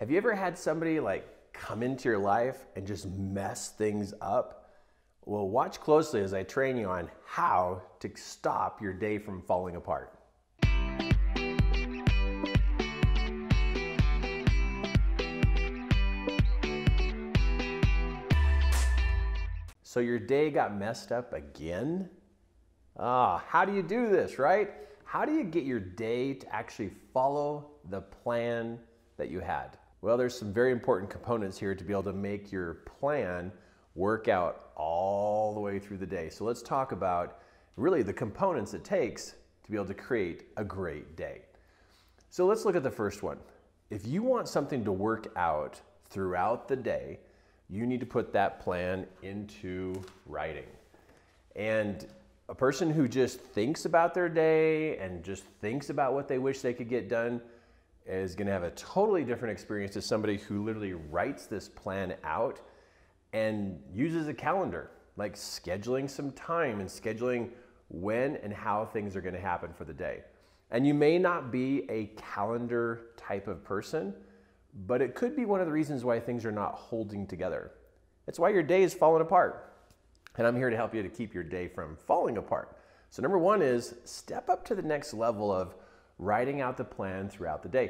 Have you ever had somebody like come into your life and just mess things up? Well, watch closely as I train you on how to stop your day from falling apart. So your day got messed up again? How do you do this, right? How do you get your day to actually follow the plan that you had? Well, there's some very important components here to be able to make your plan work out all the way through the day. So let's talk about really the components it takes to be able to create a great day. So let's look at the first one. If you want something to work out throughout the day, you need to put that plan into writing. And a person who just thinks about their day and just thinks about what they wish they could get done is going to have a totally different experience to somebody who literally writes this plan out and uses a calendar, like scheduling some time and scheduling when and how things are going to happen for the day. And you may not be a calendar type of person, but it could be one of the reasons why things are not holding together. It's why your day is falling apart. And I'm here to help you to keep your day from falling apart. So number one is step up to the next level of writing out the plan throughout the day.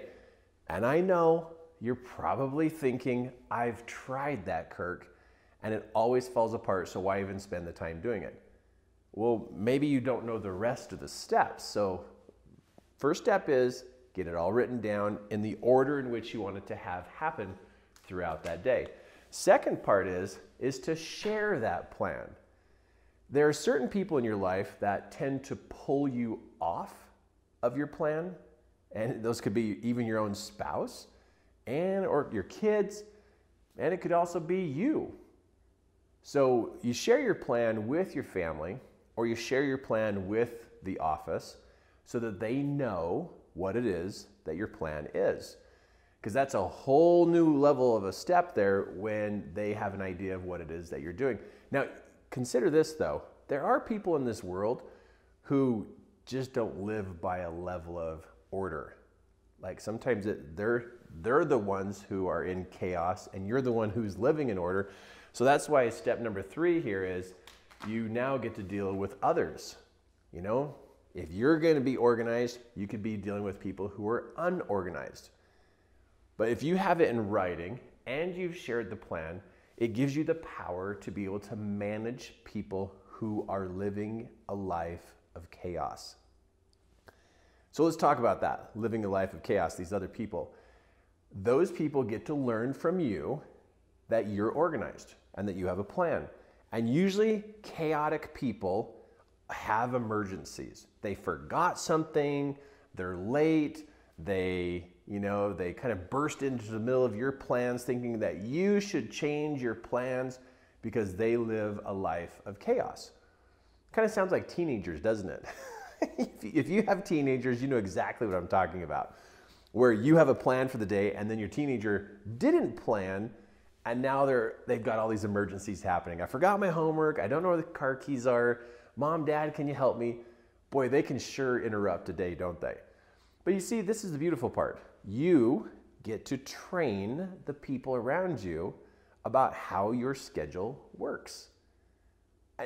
And I know you're probably thinking, I've tried that, Kirk, and it always falls apart, so why even spend the time doing it? Well, maybe you don't know the rest of the steps. So first step is get it all written down in the order in which you want it to have happen throughout that day. Second part is to share that plan. There are certain people in your life that tend to pull you off of your plan, and those could be even your own spouse or your kids, and it could also be you. So you share your plan with your family, or you share your plan with the office so that they know what it is that your plan is. Because that's a whole new level of a step there when they have an idea of what it is that you're doing. Now, consider this though. There are people in this world who just don't live by a level of order. Like sometimes they're the ones who are in chaos and you're the one who's living in order. So that's why step number 3 here is you now get to deal with others. You know, if you're going to be organized, you could be dealing with people who are unorganized. But if you have it in writing and you've shared the plan, it gives you the power to be able to manage people who are living a life of chaos. So let's talk about that, living a life of chaos, these other people. Those people get to learn from you that you're organized and that you have a plan. And usually chaotic people have emergencies. They forgot something, they're late, they kind of burst into the middle of your plans thinking that you should change your plans because they live a life of chaos. Kind of sounds like teenagers, doesn't it? If you have teenagers, you know exactly what I'm talking about. Where you have a plan for the day and then your teenager didn't plan and now they've got all these emergencies happening. I forgot my homework, I don't know where the car keys are. Mom, Dad, can you help me? Boy, they can sure interrupt a day, don't they? But you see, this is the beautiful part. You get to train the people around you about how your schedule works.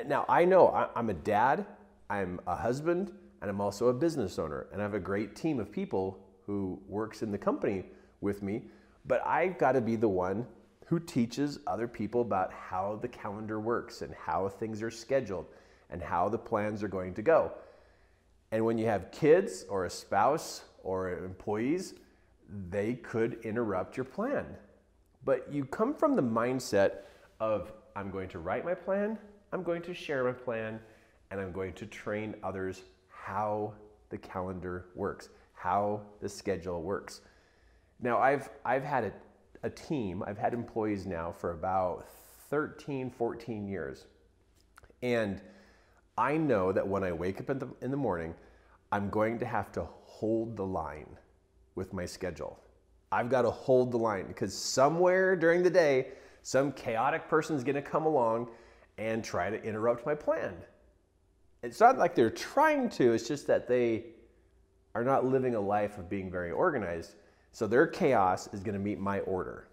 Now, I know I'm a dad, I'm a husband, and I'm also a business owner, and I have a great team of people who works in the company with me, but I've got to be the one who teaches other people about how the calendar works and how things are scheduled and how the plans are going to go. And when you have kids or a spouse or employees, they could interrupt your plan. But you come from the mindset of, I'm going to write my plan, I'm going to share my plan, and I'm going to train others how the calendar works, how the schedule works. Now, I've had a team, I've had employees now for about 13, 14 years. And I know that when I wake up in the morning, I'm going to have to hold the line with my schedule. I've got to hold the line because somewhere during the day, some chaotic person's going to come along and try to interrupt my plan. It's not like they're trying to, it's just that they are not living a life of being very organized. So their chaos is going to meet my order.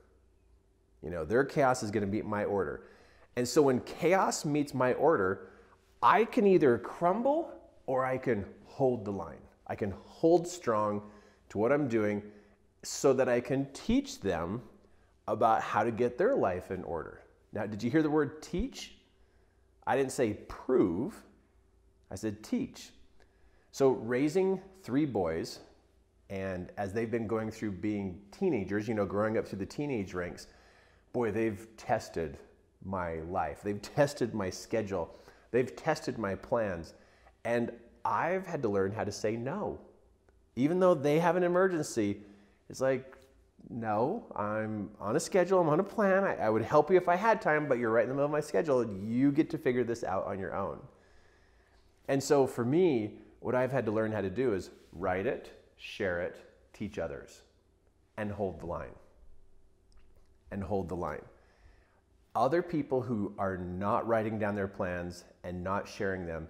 Their chaos is going to meet my order. And so when chaos meets my order, I can either crumble or I can hold the line. I can hold strong to what I'm doing so that I can teach them about how to get their life in order. Now, did you hear the word teach? I didn't say prove, I said teach. So raising 3 boys, and as they've been going through being teenagers, growing up through the teenage ranks, boy, they've tested my life. They've tested my schedule. They've tested my plans. And I've had to learn how to say no. Even though they have an emergency, it's like, no, I'm on a schedule, I'm on a plan. I would help you if I had time, but you're right in the middle of my schedule. You get to figure this out on your own. And so for me, what I've had to learn how to do is write it, share it, teach others, and hold the line. And hold the line. Other people who are not writing down their plans and not sharing them,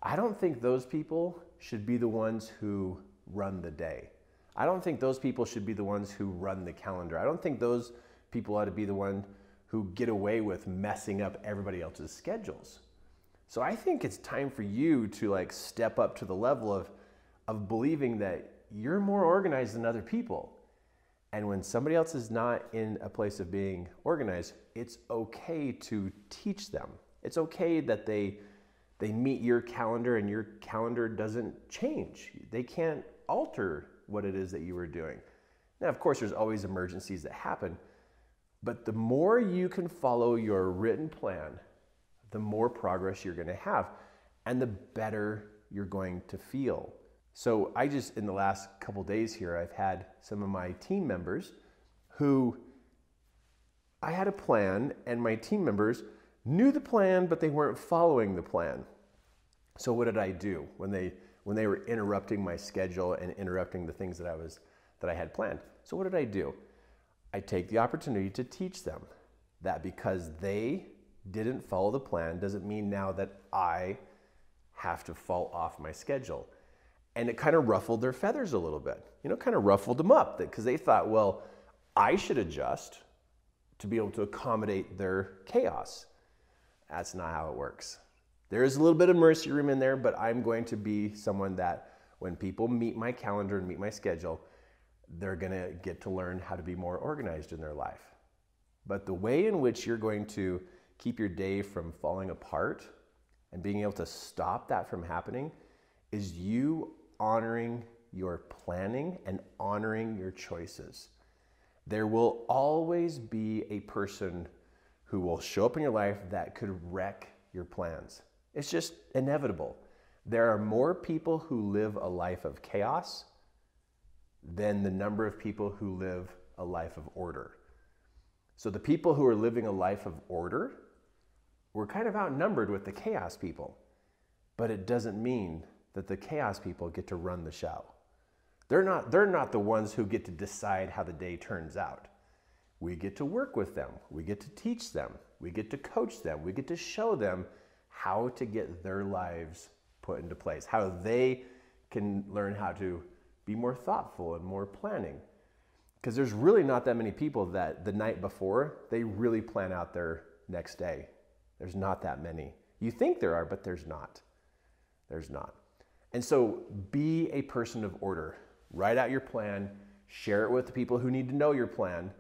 I don't think those people should be the ones who run the day. I don't think those people should be the ones who run the calendar. I don't think those people ought to be the one who get away with messing up everybody else's schedules. So I think it's time for you to step up to the level of believing that you're more organized than other people. And when somebody else is not in a place of being organized, it's okay to teach them. It's okay that they meet your calendar and your calendar doesn't change. They can't alter what it is that you were doing. Now, of course, there's always emergencies that happen, but the more you can follow your written plan, the more progress you're going to have and the better you're going to feel. So in the last couple days here, I've had some of my team members who I had a plan and my team members knew the plan, but they weren't following the plan. So what did I do when they were interrupting my schedule and interrupting the things that I had planned? So what did I do? I take the opportunity to teach them that because they didn't follow the plan doesn't mean now that I have to fall off my schedule. And it kind of ruffled their feathers a little bit, kind of ruffled them up because they thought, well, I should adjust to be able to accommodate their chaos. That's not how it works. There is a little bit of mercy room in there, but I'm going to be someone that when people meet my calendar and meet my schedule, they're going to get to learn how to be more organized in their life. But the way in which you're going to keep your day from falling apart and being able to stop that from happening is you honoring your planning and honoring your choices. There will always be a person who will show up in your life that could wreck your plans. It's just inevitable. There are more people who live a life of chaos than the number of people who live a life of order. So the people who are living a life of order, we're kind of outnumbered with the chaos people, but it doesn't mean that the chaos people get to run the show. They're not the ones who get to decide how the day turns out. We get to work with them. We get to teach them. We get to coach them. We get to show them how to get their lives put into place, how they can learn how to be more thoughtful and more planning. Because there's really not that many people that the night before, they really plan out their next day. There's not that many. You think there are, but there's not. There's not. And so be a person of order. Write out your plan, share it with the people who need to know your plan,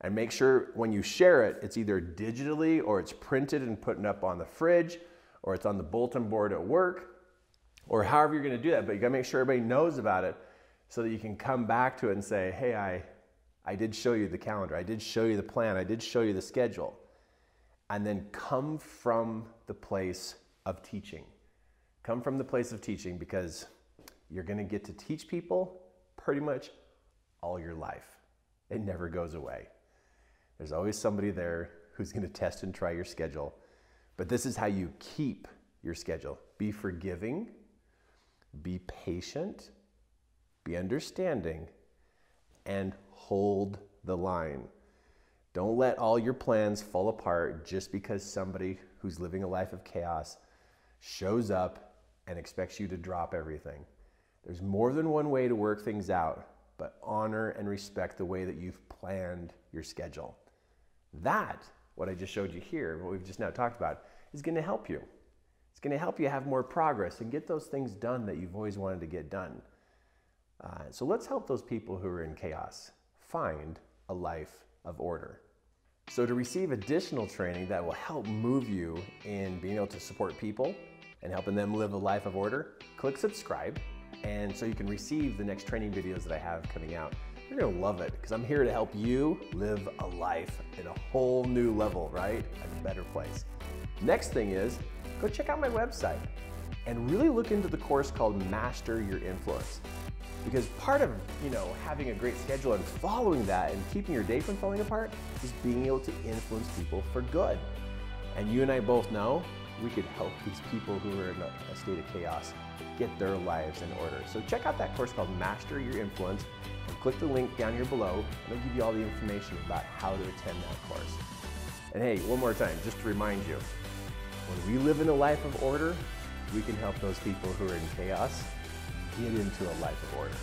and make sure when you share it, it's either digitally or it's printed and put up on the fridge or it's on the bulletin board at work or however you're going to do that. But you got to make sure everybody knows about it so that you can come back to it and say, hey, I did show you the calendar. I did show you the plan. I did show you the schedule. And then come from the place of teaching. Come from the place of teaching because you're going to get to teach people pretty much all your life. It never goes away. There's always somebody there who's going to test and try your schedule. But this is how you keep your schedule. Be forgiving, be patient, be understanding, and hold the line. Don't let all your plans fall apart just because somebody who's living a life of chaos shows up and expects you to drop everything. There's more than one way to work things out, but honor and respect the way that you've planned your schedule. That, what I just showed you here, what we've just now talked about, is going to help you. It's going to help you have more progress and get those things done that you've always wanted to get done. So let's help those people who are in chaos find a life of order. So to receive additional training that will help move you in being able to support people and helping them live a life of order, click subscribe, and so you can receive the next training videos that I have coming out. You're gonna love it because I'm here to help you live a life at a whole new level, right? A better place. Next thing is, go check out my website and really look into the course called Master Your Influence. Because part of, having a great schedule and following that and keeping your day from falling apart is being able to influence people for good. And you and I both know we could help these people who are in a state of chaos get their lives in order. So check out that course called Master Your Influence and click the link down here below and I'll give you all the information about how to attend that course. And hey, one more time, just to remind you, when we live in a life of order, we can help those people who are in chaos get into a life of order.